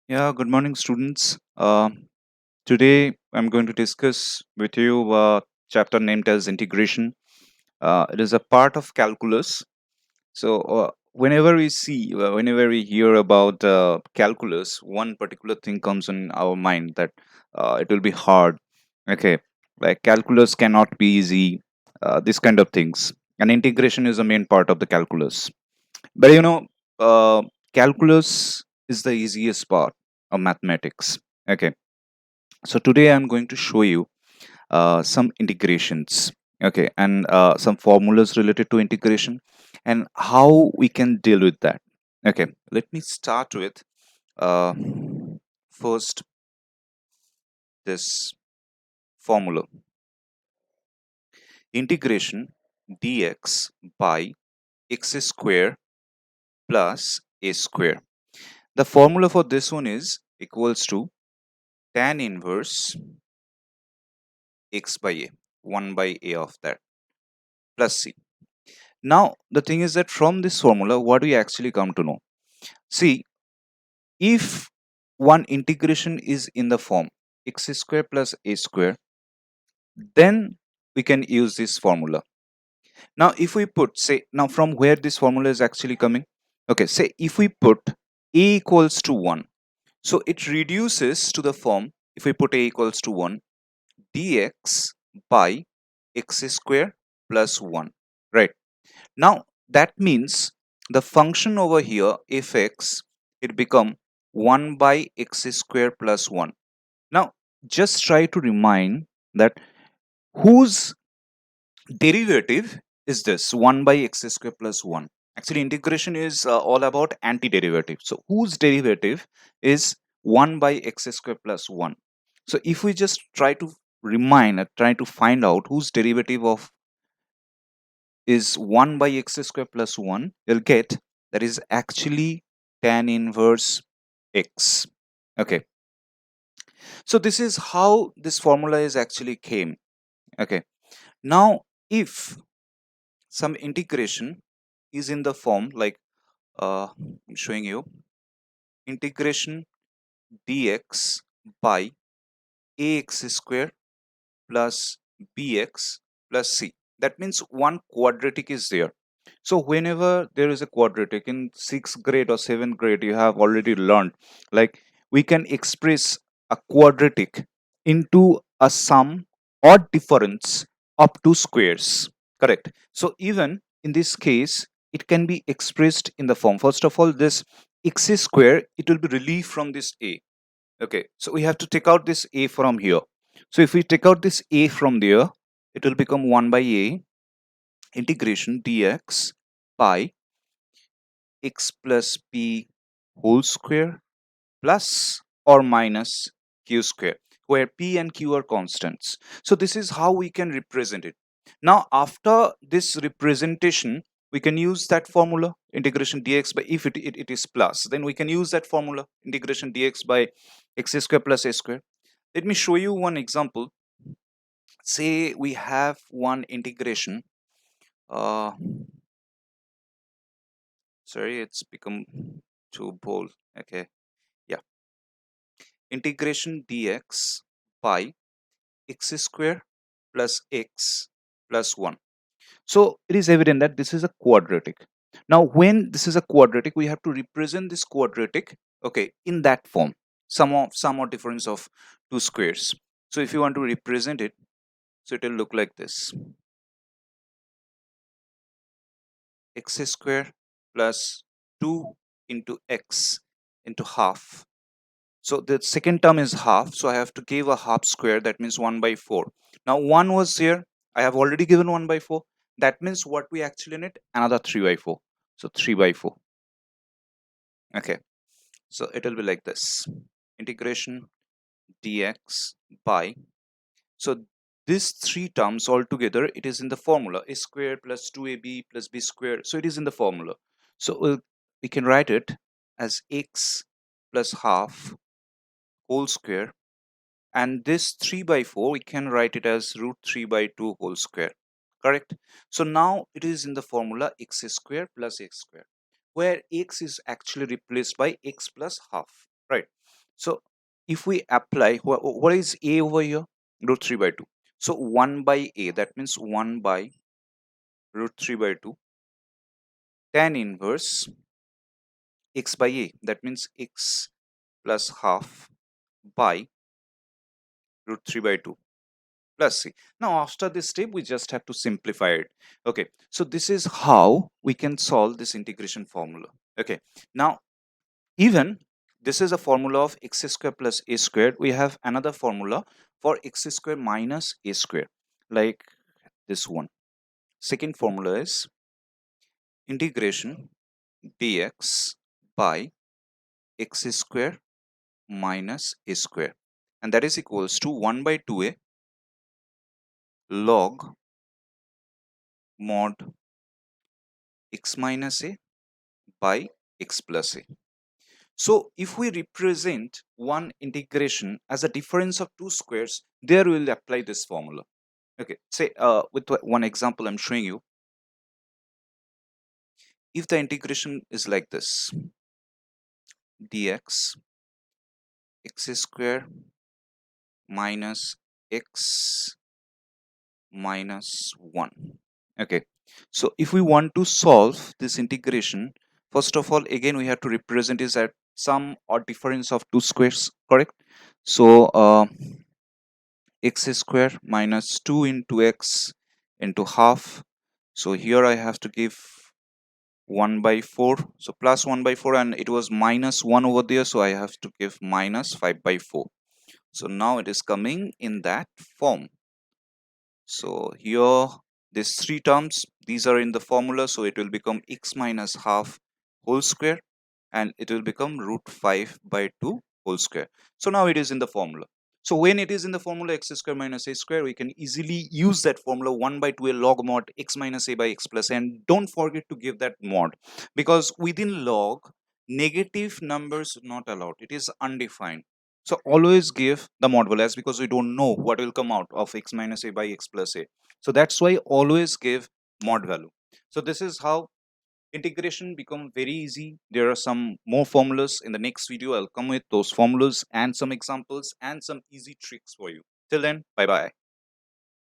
Yeah, good morning, students. Today I'm going to discuss with you a chapter named as integration. It is a part of calculus. Whenever we hear about calculus, one particular thing comes in our mind that it will be hard. Okay, like calculus cannot be easy. This kind of things. And integration is a main part of the calculus. But calculus is the easiest part of mathematics. Okay, so today I'm going to show you some integrations. Okay, and some formulas related to integration and how we can deal with that. Okay, let me start with uh, first this formula integration dx by x square plus a square. The formula for this one is equals to tan inverse x by a, 1 by a of that, plus c. Now the thing is that from this formula what we actually come to know, see, if one integration is in the form x square plus a square, then we can use this formula. Now if we put, say, now from where this formula is actually coming, okay, say if we put a equals to 1, so it reduces to the form, if we put a equals to 1, dx by x square plus 1, right? Now that means the function over here fx, it become 1 by x square plus 1. Now just try to remind that whose derivative is this 1 by x square plus 1. Actually integration is all about antiderivative, so whose derivative is 1 by x square plus 1. So if we just try to remind try to find out whose derivative of is 1 by x square plus 1, you'll get that is actually tan inverse x. Okay, so this is how this formula is actually came. Okay, now if some integration is in the form like I'm showing you integration dx by ax square plus bx plus c, that means one quadratic is there. So whenever there is a quadratic in 6th grade or 7th grade, you have already learned, like, we can express a quadratic into a sum or difference up to squares, correct? So even in this case it can be expressed in the form, first of all, this x square, it will be relieved from this a. Okay, so we have to take out this a from here. So if we take out this a from there, it will become 1 by a integration dx by x plus p whole square plus or minus q square, where p and q are constants. So this is how we can represent it. Now after this representation, we can use that formula integration dx by, if it is plus, then we can use that formula integration dx by x square plus a square. Let me show you one example. Say we have one integration, uh sorry, it's become too bold. Okay, yeah, integration dx by x square plus x plus 1. So it is evident that this is a quadratic. Now when this is a quadratic, we have to represent this quadratic, okay, in that form, sum or difference of two squares. So if you want to represent it, so it will look like this: x square plus 2 into x into half. So the second term is half, so I have to give a half square, that means 1 by 4. Now 1 was here, I have already given 1 by 4, that means what we actually need, another 3 by 4. So 3 by 4. Okay, so it will be like this: integration dx by, so these three terms all together, it is in the formula a square plus 2ab plus b square, so it is in the formula. So we can write it as x plus half whole square, and this 3 by 4 we can write it as root 3 by 2 whole square, correct? So now it is in the formula x square plus x square, where x is actually replaced by x plus half. right? So if we apply, what is a over here? Root 3 by 2. So 1 by a, that means 1 by root 3 by 2, tan inverse x by a, that means x plus half by root 3 by 2 plus c. Now after this step we just have to simplify it. Okay, so this is how we can solve this integration formula. Okay, now even this is a formula of x square plus a squared. We have another formula for x square minus a square, like this one. Second formula is integration dx by x square minus a square, and that is equals to 1 by 2a log mod x minus a by x plus a. So if we represent one integration as a difference of two squares, there we will apply this formula. Okay, say with one example I'm showing you. If the integration is like this, dx x square minus x minus 1. Okay, so if we want to solve this integration, first of all, again we have to represent is at sum or difference of two squares, correct? So x square minus 2 into x into half. So here I have to give 1 by 4, so plus 1 by 4, and it was minus 1 over there, so I have to give minus 5 by 4. So now it is coming in that form. So here these three terms, these are in the formula, so it will become x minus half whole square, and it will become root 5 by 2 whole square. So now it is in the formula. So when it is in the formula x square minus a square, we can easily use that formula 1 by 2 a log mod x minus a by x plus a, and don't forget to give that mod, because within log negative numbers not allowed, it is undefined. So always give the mod value, as because we don't know what will come out of x minus a by x plus a. So that's why always give mod value. So this is how integration become very easy. There are some more formulas. In the next video I'll come with those formulas and some examples and some easy tricks for you. Till then, bye bye.